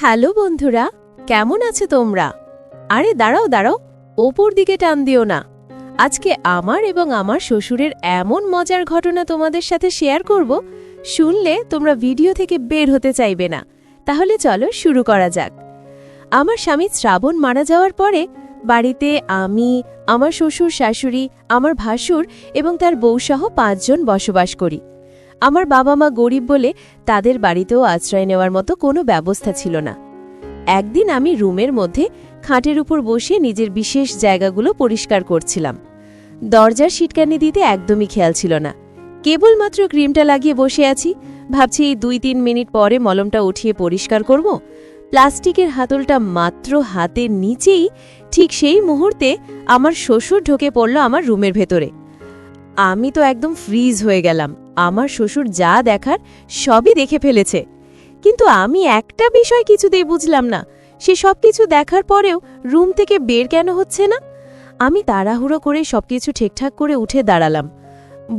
Hello বন্ধুরা, কেমন আছো তোমরা? আরে দাঁড়াও দাঁড়াও, ওপর দিকে টান দিও না। আজকে আমার এবং আমার শ্বশুরের এমন মজার ঘটনা তোমাদের সাথে শেয়ার করব, শুনলে তোমরা ভিডিও থেকে বের হতে চাইবে না। তাহলে চলো শুরু করা যাক। আমার স্বামী শ্রাবণ মারা যাওয়ার পরে বাড়িতে আমি, আমার শ্বশুর শাশুড়ি, আমার ভাসুর এবং তার বউসহ 5 জন বসবাস করি। আমার বাবা মা গরিব বলে তাদের বাড়িতেও আশ্রয় নেওয়ার মতো কোনো ব্যবস্থা ছিল না। একদিন আমি রুমের মধ্যে খাটের উপর বসে নিজের বিশেষ জায়গাগুলো পরিষ্কার করছিলাম। দরজার সিটকানি দিতে একদমই খেয়াল ছিল না। কেবলমাত্র ক্রিমটা লাগিয়ে বসে আছি, ভাবছি এই 2-3 মিনিট পরে মলমটা উঠিয়ে পরিষ্কার করব। প্লাস্টিকের হাতলটা মাত্র হাতের নিচেই, ঠিক সেই মুহূর্তে আমার শ্বশুর ঢুকে পড়ল আমার রুমের ভেতরে। আমি তো একদম ফ্রিজ হয়ে গেলাম। আমার শ্বশুর যা দেখার সবই দেখে ফেলেছে, কিন্তু আমি একটা বিষয় কিছুতেই বুঝলাম না, সে সবকিছু দেখার পরেও রুম থেকে বের কেন হচ্ছে না। আমি তাড়াহুড়ো করে সবকিছু ঠিকঠাক করে উঠে দাঁড়ালাম।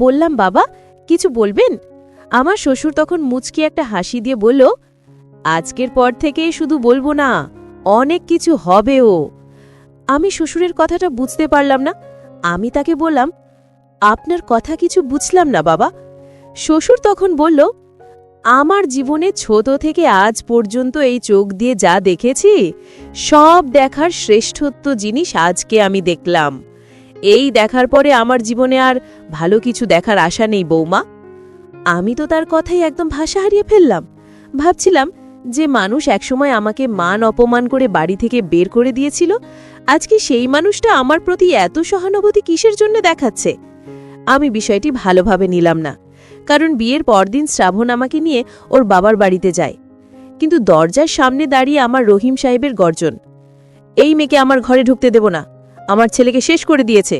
বললাম, বাবা কিছু বলবেন? আমার শ্বশুর তখন মুচকি একটা হাসি দিয়ে বলল, আজকের পর থেকে শুধু বলবো না, অনেক কিছু হবেও। আমি শ্বশুরের কথাটা বুঝতে পারলাম না। আমি তাকে বললাম, আপনার কথা কিছু বুঝলাম না বাবা। শ্বশুর তখন বলল, আমার জীবনে ছোট থেকে আজ পর্যন্ত এই চোখ দিয়ে যা দেখেছি, সব দেখার শ্রেষ্ঠত্ব জিনিস আজকে আমি দেখলাম। এই দেখার পরে আমার জীবনে আর ভালো কিছু দেখার আশা নেই বৌমা। আমি তো তার কথাই একদম ভাষা হারিয়ে ফেললাম। ভাবছিলাম যে মানুষ একসময় আমাকে মান অপমান করে বাড়ি থেকে বের করে দিয়েছিল, আজকে সেই মানুষটা আমার প্রতি এত সহানুভূতি কিসের জন্য দেখাচ্ছে। আমি বিষয়টি ভালোভাবে নিলাম না, কারণ বিয়ের পরদিন শ্রাবণ আমাকে নিয়ে ওর বাবার বাড়িতে যায়। কিন্তু দরজার সামনে দাঁড়িয়ে আমার রহিম সাহেবের গর্জন, এই মেয়েকে আমার ঘরে ঢুকতে দেব না, আমার ছেলেকে শেষ করে দিয়েছে।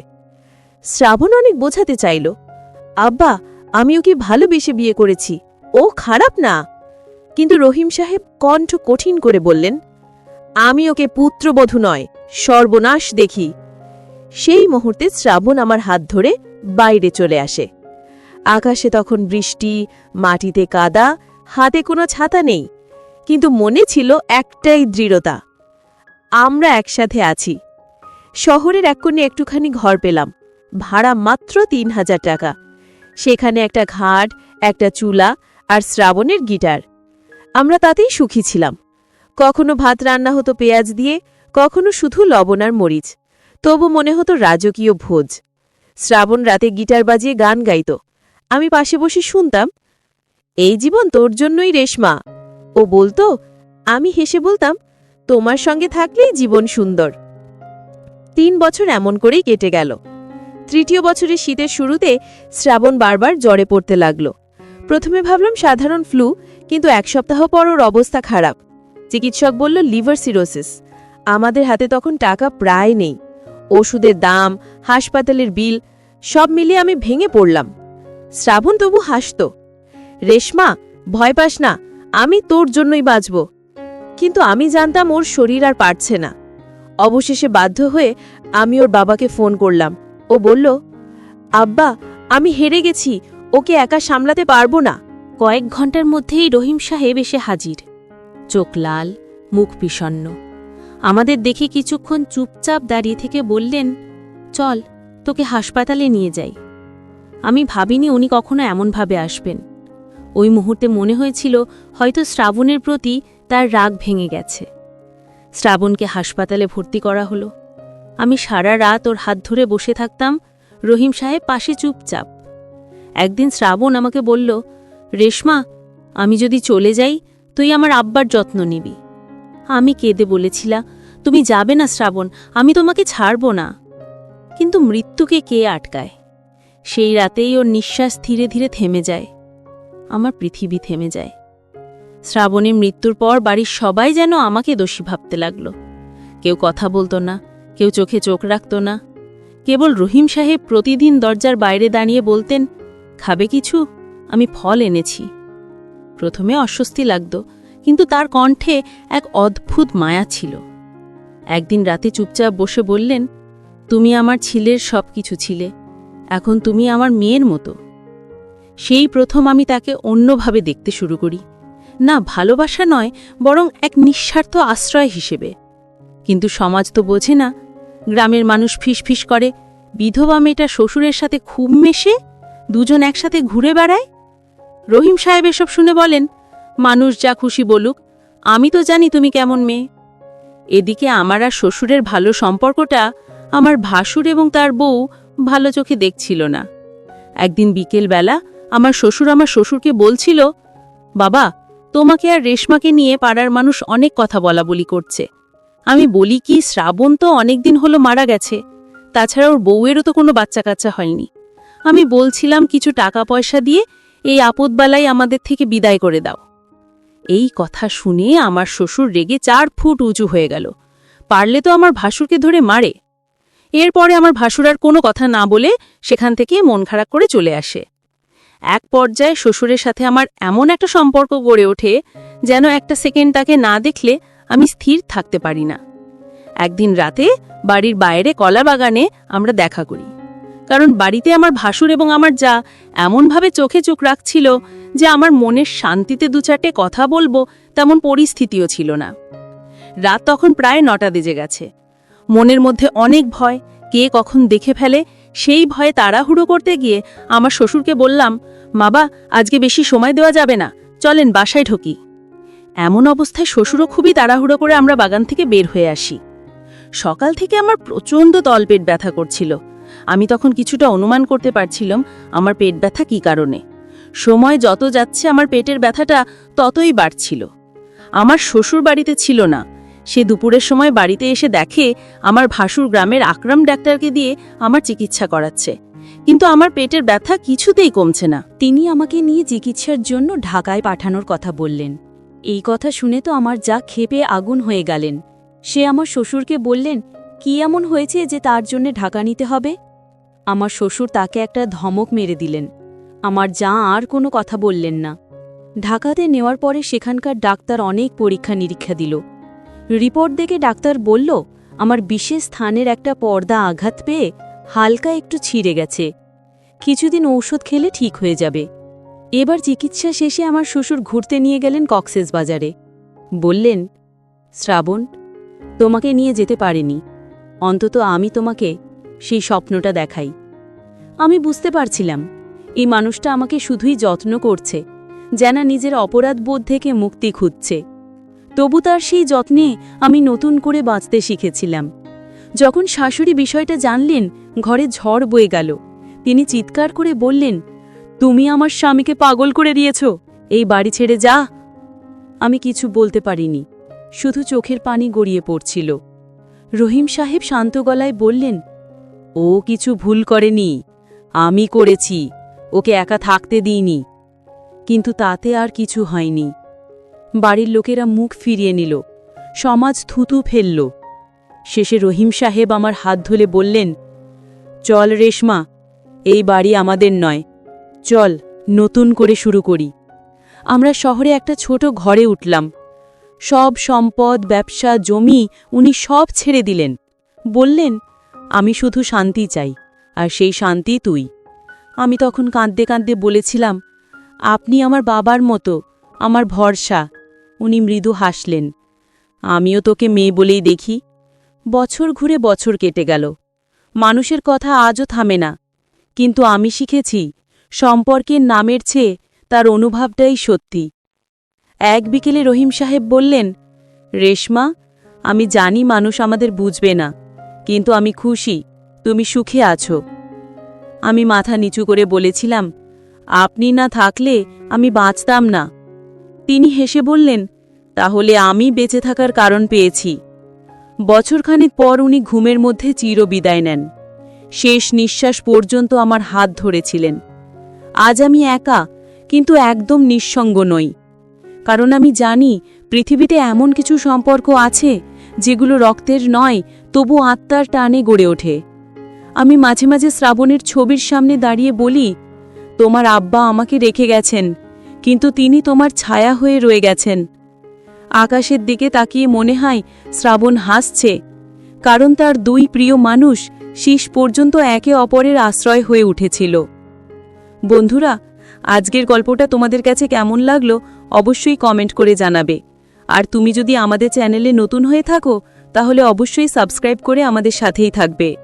শ্রাবণ অনেক বোঝাতে চাইল, আব্বা আমি ওকে ভালোবেসে বিয়ে করেছি, ও খারাপ না। কিন্তু রহিম সাহেব কণ্ঠ কঠিন করে বললেন, আমি ওকে পুত্রবধূ নয়, সর্বনাশ দেখি। সেই মুহূর্তে শ্রাবণ আমার হাত ধরে বাইরে চলে আসে। আকাশে তখন বৃষ্টি, মাটিতে কাদা, হাতে কোনো ছাতা নেই, কিন্তু মনে ছিল একটাই দৃঢ়তা, আমরা একসাথে আছি। শহরের এক কোণে একটুখানি ঘর পেলাম, ভাড়া মাত্র 3000 টাকা। সেখানে একটা খাট, একটা চুলা আর শ্রাবণের গিটার। আমরা তাতেই সুখী ছিলাম। কখনো ভাত রান্না হতো পেঁয়াজ দিয়ে, কখনো শুধু লবণ আর মরিচ, তবু মনে হতো রাজকীয় ভোজ। শ্রাবণ রাতে গিটার বাজিয়ে গান গাইত, আমি পাশে বসে শুনতাম, এই জীবন তোর জন্যই রেশমা। ও বলতো, আমি হেসে বলতাম, তোমার সঙ্গে থাকলেই জীবন সুন্দর। 3 বছর এমন করেই কেটে গেল। 3য় বছরের শীতের শুরুতে শ্রাবণ বারবার জ্বরে পড়তে লাগল। প্রথমে ভাবলাম সাধারণ ফ্লু, কিন্তু 1 সপ্তাহ পর ওর অবস্থা খারাপ। চিকিৎসক বলল লিভার সিরোসিস। আমাদের হাতে তখন টাকা প্রায় নেই। ওষুধের দাম, হাসপাতালের বিল, সব মিলিয়ে আমি ভেঙে পড়লাম। শ্রাবণ তবু হাসত, রেশমা ভয় পাস না, আমি তোর জন্যই বাঁচব। কিন্তু আমি জানতাম ওর শরীর আর পারছে না। অবশেষে বাধ্য হয়ে আমি ওর বাবাকে ফোন করলাম। ও বলল, আব্বা আমি হেরে গেছি, ওকে একা সামলাতে পারবো না। কয়েক ঘন্টার মধ্যেই রহিম সাহেব এসে হাজির, চোখ লাল, মুখ বিষণ্ণ। আমাদের দেখে কিছুক্ষণ চুপচাপ দাঁড়িয়ে থেকে বললেন, চল তোকে হাসপাতালে নিয়ে যাই। আমি ভাবিনি উনি কখনো এমনভাবে আসবেন। ওই মুহূর্তে মনে হয়েছিল হয়তো শ্রাবণের প্রতি তার রাগ ভেঙে গেছে। শ্রাবণকে হাসপাতালে ভর্তি করা হলো। আমি সারা রাত ওর হাত ধরে বসে থাকতাম, রহিম সাহেব পাশে চুপচাপ। একদিন শ্রাবণ আমাকে বলল, রেশমা আমি যদি চলে যাই তুই আমার আব্বার যত্ন নিবি। আমি কেঁদে বলেছিলাম, তুমি যাবে না শ্রাবণ, আমি তোমাকে ছাড়ব না। কিন্তু মৃত্যুকে কে আটকায়? সেই রাতেই ওর নিঃশ্বাস ধীরে ধীরে থেমে যায়, আমার পৃথিবী থেমে যায়। শ্রাবণের মৃত্যুর পর বাড়ির সবাই যেন আমাকে দোষী ভাবতে লাগল। কেউ কথা বলতো না, কেউ চোখে চোখ রাখত না। কেবল রহিম সাহেব প্রতিদিন দরজার বাইরে দাঁড়িয়ে বলতেন, খাবে কিছু? আমি ফল এনেছি। প্রথমে অস্বস্তি লাগত, কিন্তু তার কণ্ঠে এক অদ্ভুত মায়া ছিল। একদিন রাতে চুপচাপ বসে বললেন, তুমি আমার ছেলের সব কিছু ছিলে, এখন তুমি আমার মেয়ের মতো। সেই প্রথম আমি তাকে অন্যভাবে দেখতে শুরু করি, না ভালোবাসা নয়, বরং এক নিঃস্বার্থ আশ্রয় হিসেবে। কিন্তু সমাজ তো বোঝে না। গ্রামের মানুষ ফিসফিস করে, বিধবা মেয়েটা শ্বশুরের সাথে খুব মেশে, দুজন একসাথে ঘুরে বেড়ায়। রহিম সাহেব এসব শুনে বলেন, মানুষ যা খুশি বলুক, আমি তো জানি তুমি কেমন মেয়ে। এদিকে আমার আর শ্বশুরের ভালো সম্পর্কটা আমার ভাসুর এবং তার বউ ভালো চোখে দেখছিল না। একদিন বিকেলবেলা আমার শ্বশুরকে বলছিল, বাবা, তোমাকে আর রেশমাকে নিয়ে পাড়ার মানুষ অনেক কথা বলা বলি করছে। আমি বলি কি, শ্রাবণ তো অনেকদিন হলো মারা গেছে, তাছাড়া ওর বউয়েরও তো কোনো বাচ্চা কাচ্চা হয়নি। আমি বলছিলাম কিছু টাকা পয়সা দিয়ে এই আপদবালাই আমাদের থেকে বিদায় করে দাও। এই কথা শুনে আমার শ্বশুর রেগে 4 ফুট উঁচু হয়ে গেল। পারলে তো আমার ভাসুরকে ধরে মারে। এরপরে আমার ভাসুর আর কোনো কথা না বলে সেখান থেকে মন খারাপ করে চলে আসে। এক পর্যায়ে শ্বশুরের সাথে আমার এমন একটা সম্পর্ক গড়ে ওঠে যেন একটা সেকেন্ড তাকে না দেখলে আমি স্থির থাকতে পারি না। একদিন রাতে বাড়ির বাইরে কলা বাগানে আমরা দেখা করি, কারণ বাড়িতে আমার ভাসুর এবং আমার যা এমনভাবে চোখে চোখ রাখছিল যে আমার মনের শান্তিতে 2-4টে কথা বলবো তেমন পরিস্থিতিও ছিল না। রাত তখন প্রায় 9টা বেজে গেছে। মনের মধ্যে অনেক ভয়, কে কখন দেখে ফেলে সেই ভয়ে তাড়াহুড়ো করতে গিয়ে আমার শ্বশুরকে বললাম, বাবা, আজকে বেশি সময় দেওয়া যাবে না, চলেন বাসায় ঢুকি। এমন অবস্থায় শ্বশুরও খুবই তাড়াহুড়ো করে আমরা বাগান থেকে বের হয়ে আসি। সকাল থেকে আমার প্রচণ্ড তলপেট ব্যথা করছিল। আমি তখন কিছুটা অনুমান করতে পারছিলাম আমার পেট ব্যথা কী কারণে। সময় যত যাচ্ছে আমার পেটের ব্যথাটা ততই বাড়ছিল। আমার শ্বশুর বাড়িতে ছিল না। সে দুপুরের সময় বাড়িতে এসে দেখে আমার ভাসুর গ্রামের আকরাম ডাক্তারকে দিয়ে আমার চিকিৎসা করাচ্ছে, কিন্তু আমার পেটের ব্যথা কিছুতেই কমছে না। তিনি আমাকে নিয়ে চিকিৎসার জন্য ঢাকায় পাঠানোর কথা বললেন। এই কথা শুনে তো আমার যা ক্ষেপে আগুন হয়ে গেলেন। সে আমার শ্বশুরকে বললেন, কি এমন হয়েছে যে তার জন্য ঢাকা নিতে হবে? আমার শ্বশুর তাকে একটা ধমক মেরে দিলেন। আমার যা আর কোনো কথা বললেন না। ঢাকাতে নেওয়ার পরে সেখানকার ডাক্তার অনেক পরীক্ষা নিরীক্ষা দিল। রিপোর্ট দেখে ডাক্তার বলল, আমার বিশেষ স্থানের একটা পর্দা আঘাত পেয়ে হালকা একটু ছিঁড়ে গেছে, কিছুদিন ঔষধ খেলে ঠিক হয়ে যাবে। এবার চিকিৎসা শেষে আমার শ্বশুর ঘুরতে নিয়ে গেলেন কক্সবাজারে। বললেন, শ্রাবণ, তোমাকে নিয়ে যেতে পারিনি, অন্তত আমি তোমাকে সেই স্বপ্নটা দেখাই। আমি বুঝতে পারছিলাম এই মানুষটা আমাকে শুধুই যত্ন করছে, যেন নিজের অপরাধ বোধ থেকে মুক্তি খুঁজছে। তবু তার সেই যত্নে আমি নতুন করে বাঁচতে শিখেছিলাম। যখন শাশুড়ি বিষয়টা জানলেন, ঘরে ঝড় বয়ে গেল। তিনি চিৎকার করে বললেন, তুমি আমার স্বামীকে পাগল করে দিয়েছ, এই বাড়ি ছেড়ে যা। আমি কিছু বলতে পারিনি, শুধু চোখের পানি গড়িয়ে পড়ছিল। রহিম সাহেব শান্ত গলায় বললেন, ও কিছু ভুল করেনি, আমি করেছি, ওকে একা থাকতে দিইনি। কিন্তু তাতে আর কিছু হয়নি। বাড়ির লোকেরা মুখ ফিরিয়ে নিল, সমাজ থুতু ফেলল। শেষে রহিম সাহেব আমার হাত ধরে বললেন, চল রেশমা, এই বাড়ি আমাদের নয়, চল নতুন করে শুরু করি। আমরা শহরে একটা ছোট ঘরে উঠলাম। সব সম্পদ, ব্যবসা, জমি উনি সব ছেড়ে দিলেন। বললেন, আমি শুধু শান্তি চাই, আর সেই শান্তি তুই। আমি তখন কাঁদতে কাঁদতে বলেছিলাম, আপনি আমার বাবার মতো, আমার ভরসা। উনি মৃদু হাসলেন, আমিও তোকে মেয়ে বলেই দেখি। বছর ঘুরে বছর কেটে গেল। মানুষের কথা আজও থামে না, কিন্তু আমি শিখেছি সম্পর্কের নামের চেয়ে তার অনুভবটাই সত্যি। এক বিকেলে রহিম সাহেব বললেন, রেশমা, আমি জানি মানুষ আমাদের বুঝবে না, কিন্তু আমি খুশি তুমি সুখে আছো। আমি মাথা নিচু করে বলেছিলাম, আপনি না থাকলে আমি বাঁচতাম না। তিনি হেসে বললেন, তাহলে আমি বেঁচে থাকার কারণ পেয়েছি। বছরখানেক পর উনি ঘুমের মধ্যে চিরবিদায় নেন। শেষ নিঃশ্বাস পর্যন্ত আমার হাত ধরেছিলেন। আজ আমি একা, কিন্তু একদম নিঃসঙ্গ নই, কারণ আমি জানি পৃথিবীতে এমন কিছু সম্পর্ক আছে যেগুলো রক্তের নয়, তবু আত্মার টানে গড়ে ওঠে। আমি মাঝে মাঝে শ্রাবণের ছবির সামনে দাঁড়িয়ে বলি, তোমার আব্বা আমাকে রেখে গেছেন, কিন্তু তিনি তোমার ছায়া হয়ে রয়ে গেছেন। আকাশের দিকে তাকিয়ে মনে হয় শ্রাবণ হাসছে, কারণ তার 2 প্রিয় মানুষ শেষ পর্যন্ত একে অপরের আশ্রয় হয়ে উঠেছিল। বন্ধুরা, আজকের গল্পটা তোমাদের কাছে কেমন লাগলো অবশ্যই কমেন্ট করে জানাবে। আর তুমি যদি আমাদের চ্যানেলে নতুন হয়ে থাকো তাহলে অবশ্যই সাবস্ক্রাইব করে আমাদের সাথেই থাকবে।